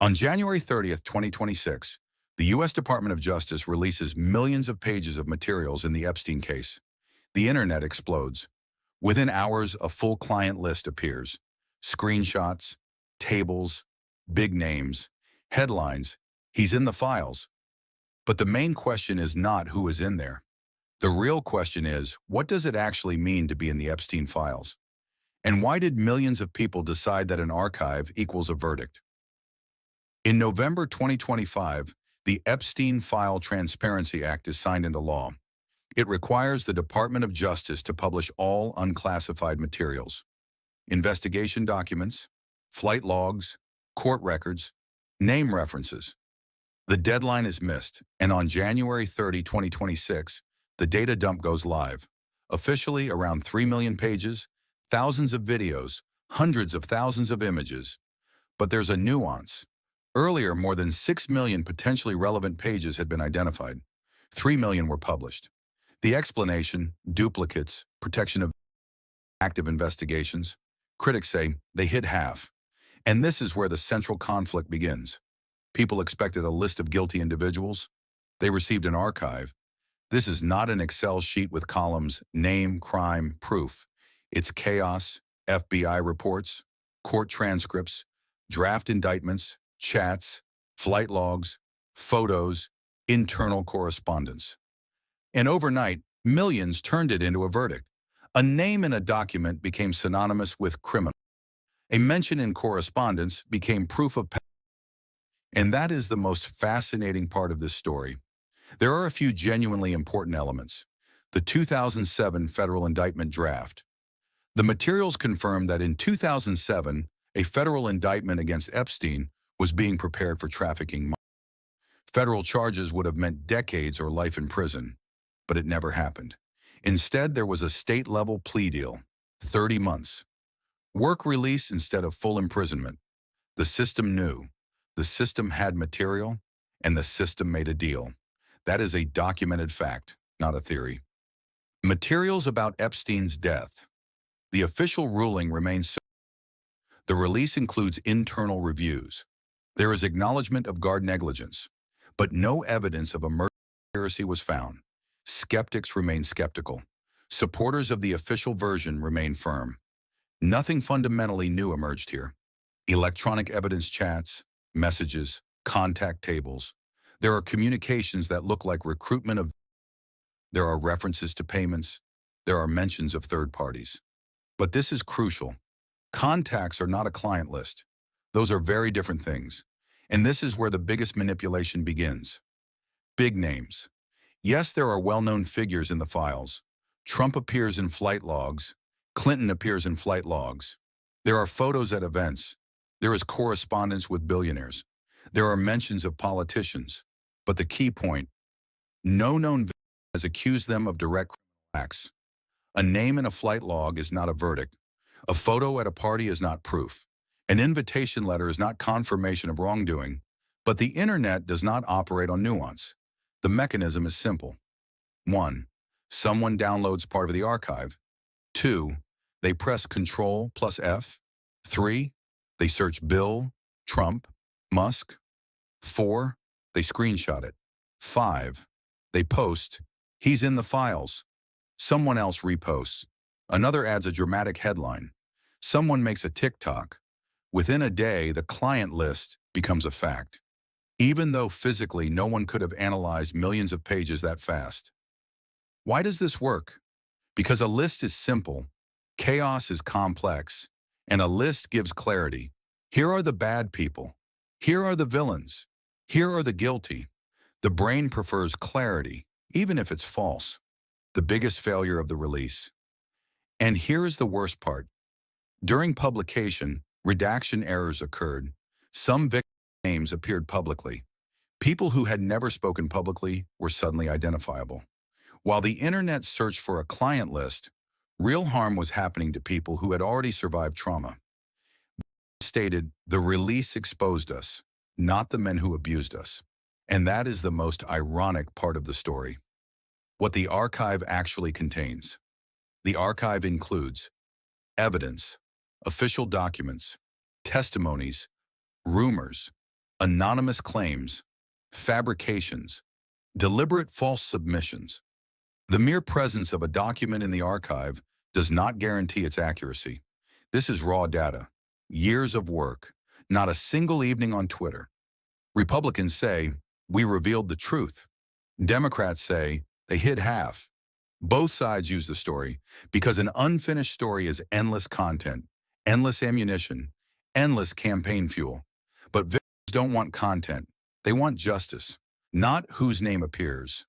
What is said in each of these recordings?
On January 30th, 2026, the U.S. Department of Justice releases millions of pages of materials in the Epstein case. The internet explodes. Within hours, a full client list appears. Screenshots, tables, big names, headlines. He's in the files. But the main question is not who is in there. The real question is, what does it actually mean to be in the Epstein files? And why did millions of people decide that an archive equals a verdict? In November 2025, the Epstein File Transparency Act is signed into law. It requires the Department of Justice to publish all unclassified materials, investigation documents, flight logs, court records, name references. The deadline is missed, and on January 30, 2026, the data dump goes live. Officially, around 3 million pages, thousands of videos, hundreds of thousands of images. But there's a nuance. Earlier, more than 6 million potentially relevant pages had been identified. 3 million were published. The explanation, duplicates, protection of active investigations. Critics say they hit half. And this is where the central conflict begins. People expected a list of guilty individuals. They received an archive. This is not an Excel sheet with columns, name, crime, proof. It's chaos, FBI reports, court transcripts, draft indictments, chats, flight logs, photos, internal correspondence. And overnight, millions turned it into a verdict. A name in a document became synonymous with criminal. A mention in correspondence became proof of past. And that is the most fascinating part of this story. There are a few genuinely important elements. The 2007 federal indictment draft. The materials confirm that in 2007, a federal indictment against Epstein was being prepared for trafficking. Federal charges would have meant decades or life in prison, but it never happened. Instead, there was a state-level plea deal, 30 months. Work release instead of full imprisonment. The system knew. The system had material, and the system made a deal. That is a documented fact, not a theory. Materials about Epstein's death. The official ruling remains. The release includes internal reviews. There is acknowledgement of guard negligence, but no evidence of a murder conspiracy was found. Skeptics remain skeptical. Supporters of the official version remain firm. Nothing fundamentally new emerged here. Electronic evidence chats, messages, contact tables. There are communications that look like recruitment of. There are references to payments. There are mentions of third parties. But this is crucial. Contacts are not a client list. Those are very different things. And this is where the biggest manipulation begins. Big names. Yes, there are well-known figures in the files. Trump appears in flight logs. Clinton appears in flight logs. There are photos at events. There is correspondence with billionaires. There are mentions of politicians. But the key point, no known victim has accused them of direct criminal acts. A name in a flight log is not a verdict. A photo at a party is not proof. An invitation letter is not confirmation of wrongdoing. But the internet does not operate on nuance. The mechanism is simple. 1. Someone downloads part of the archive. 2. They press Ctrl plus F. 3. They search Bill, Trump, Musk. 4. They screenshot it. 5. They post, he's in the files. Someone else reposts. Another adds a dramatic headline. Someone makes a TikTok. Within a day, the client list becomes a fact. Even though physically no one could have analyzed millions of pages that fast. Why does this work? Because a list is simple, chaos is complex, and a list gives clarity. Here are the bad people. Here are the villains. Here are the guilty. The brain prefers clarity, even if it's false. The biggest failure of the release. And here is the worst part. During publication, redaction errors occurred. Some victim names appeared publicly. People who had never spoken publicly were suddenly identifiable. While the internet searched for a client list, real harm was happening to people who had already survived trauma. Stated, the release exposed us, not the men who abused us. And that is the most ironic part of the story. What the archive actually contains. The archive includes evidence, official documents, testimonies, rumors, anonymous claims, fabrications, deliberate false submissions. The mere presence of a document in the archive does not guarantee its accuracy. This is raw data, years of work, not a single evening on Twitter. Republicans say, we revealed the truth. Democrats say, they hid half. Both sides use the story because an unfinished story is endless content, endless ammunition, endless campaign fuel. But victims don't want content. They want justice, not whose name appears,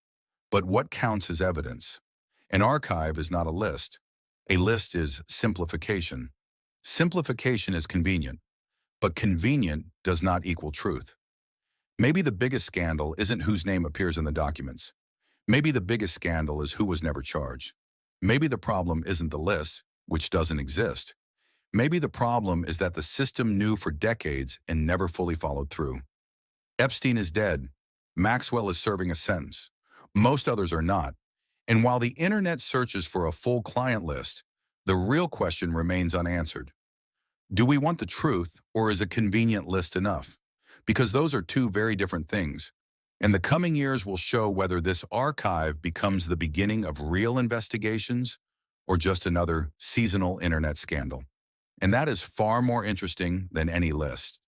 but what counts as evidence. An archive is not a list. A list is simplification. Simplification is convenient, but convenient does not equal truth. Maybe the biggest scandal isn't whose name appears in the documents. Maybe the biggest scandal is who was never charged. Maybe the problem isn't the list, which doesn't exist. Maybe the problem is that the system knew for decades and never fully followed through. Epstein is dead. Maxwell is serving a sentence. Most others are not. And while the internet searches for a full client list, the real question remains unanswered. Do we want the truth, or is a convenient list enough? Because those are two very different things. And the coming years will show whether this archive becomes the beginning of real investigations or just another seasonal internet scandal. And that is far more interesting than any list.